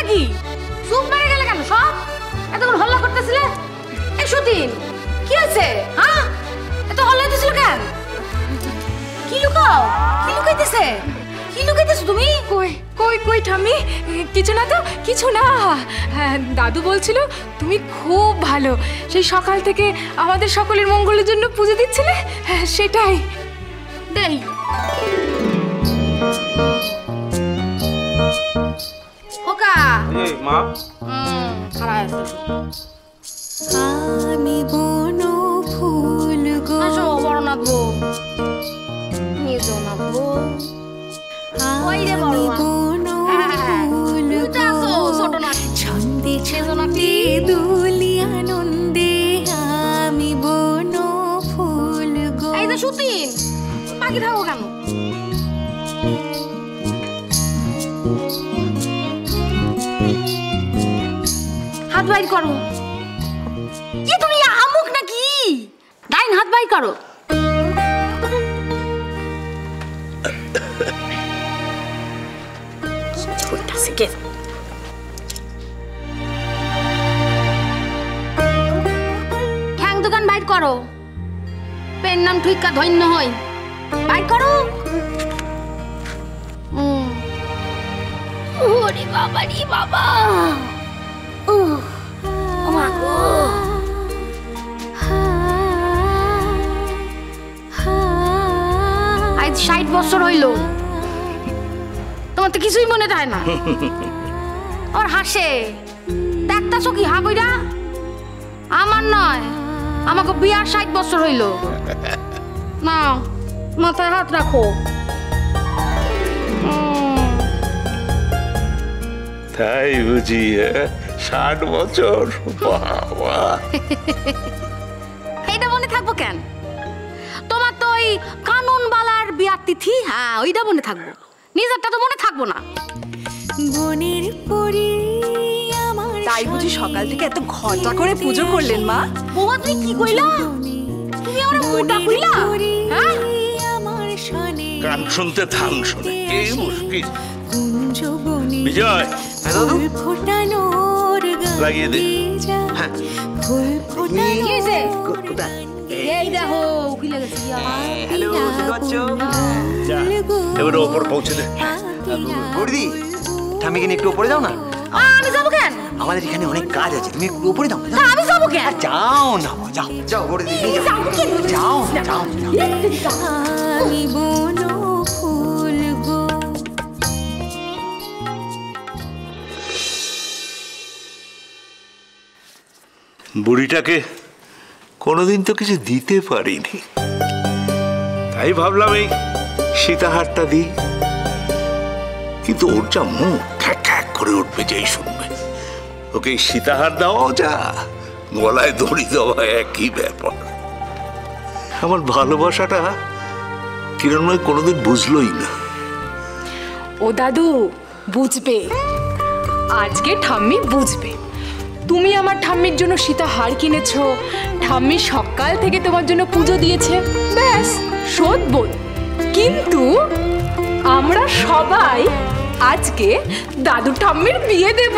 নাকি? চুপ মেরে গেলে কেন সব? এতক্ষণ হল্লা করতেছিলে? এই সতীন কি হয়েছে? হ্যাঁ এত হল্লা দিছিল কেন? কি লুকাও? কি লুকাইতেছে? কি লুকাইতেছো তুমি? কই কই কই ঠাম্মি, কিছু না তো, কিছু না। দাদু বলছিল তুমি খুব ভালো, সেই সকাল থেকে আমাদের সকলের মঙ্গলের জন্য পুজো দিচ্ছিলে, সেটাই। দেই ওকা মা খারাপ আছে। আমি বন ফুল গো, আসো বড় নাচবো, নিয়ে যাও নাচবো। ওই রে বড় বন ফুল গো, ছোট নাচ ছন্দে ছন্দে দুলি আনন্দে, আমি বন ফুল গো। এই যে সতীন বাকি থাকো কেন? হাত বাইর করো। কি তুমি আমুক নাকি? ডাইন হাত বাইর করো। ঠ্যাং দোকান বাইর করো, পেন নাম ঠিকা ধন্য হয়, বাইর করো। ওরে বাবা রে বাবা, ও মা গো, আজ 60 বছর হইল, তোমার তো কিছুই মনে থাকে না। ওর হাসে দেখতাছো কি হা কইরা? আমার নয়, আমাকে বিয়ার 60 বছর হইল। না মাথায় হাত রাখো। তাই বুঝি 60 বছর? বাবা এইটা মনে থাকবো কেন? তোমার তো ওই কানুন বালার বিয়ার তিথি, হ্যাঁ ওইটা মনে থাকবো, নিজেরটা তো মনে থাকবো না। বনের পরি আমার, তাই বুঝি সকাল থেকে এত ঘটা করে পুজো করলেন মা? বৌমা তুমি কি কইলা? তুমি ওরা মোটা কইলা? হ্যাঁ আমার শনে গান শুনতে ধান শুনে কি মুশকিল। কুঞ্জ বনে বিজয় ফুল ফোটানোর গান লাগিয়ে দে। হ্যাঁ ফুল ফোটানোর কি হইছে? গান এই দেখো উকিলে গেছি। হ্যালো শুনতে পাচ্ছ? যা এবার ওপর পৌঁছে দে। বৌদি ঠামিকে নিয়ে একটু উপরে যাও না, আমি যাবো কেন? আমাদের এখানে অনেক কাজ আছে, তুমি একটু উপরে যাও। তা আমি যাবো কেন? যাও না, যাও যাও বৌদি, যাবো কেন? যাও যাও। আমি বন ফুল গো। বুড়িটাকে কোনোদিন তো কিছু দিতে পারিনি, তাই ভাবলাম এই সীতাহারটা দিই। কিন্তু ওর যা মুখ খ্যাক খ্যাক করে উঠবে যেই শুনবে। ওকে এই সীতাহার দাও, যা গলায় দড়ি দেওয়া একই ব্যাপার। আমার ভালোবাসাটা কিরণময় কোনোদিন বুঝলোই না। ও দাদু বুঝবে, আজকে ঠাম্মি বুঝবে। তুমি আমার ঠাম্মির জন্য সীতাহার কিনেছো, ঠাম্মি সকাল থেকে তোমার জন্য পুজো দিয়েছে, ব্যাস শোধ বোধ। কিন্তু আমরা সবাই আজকে দাদু ঠাম্মির বিয়ে দেব।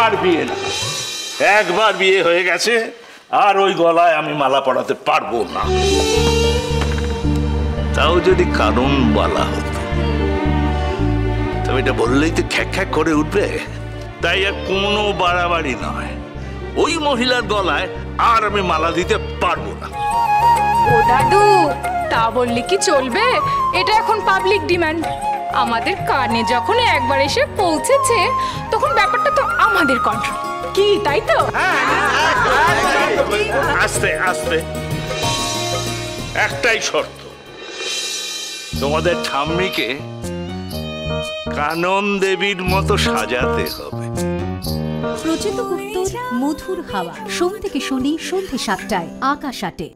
আর বিয়ে না, একবার বিয়ে হয়ে গেছে, আর ওই গলায় আমি মালা পরাতে পারবো না। তাও যদি কানুন বলা হতো, তবে এটা বললেই তো খ্যাক খ্যাক করে উঠবে। তাই আর কোনো বাড়াবাড়ি নয়, ওই মহিলার গলায় আর আমি মালা দিতে পারবো না। ও দাদু তা বললে কি চলবে? এটা এখন পাবলিক ডিমান্ড। আমাদের কানে যখন একবার এসে পৌঁছেছে, তখন ব্যাপারটা তো আমাদের কন্ট্রোল, কি তাই তো? আস্তে আস্তে, একটাই শর্ত, তোমাদের ঠাম্মিকে কানন দেবীর মতো সাজাতে হবে। প্রচিত উত্তর মধুর হাওয়া, সোম থেকে শনি সন্ধ্যে 7টায়, আকাশ 8-এ।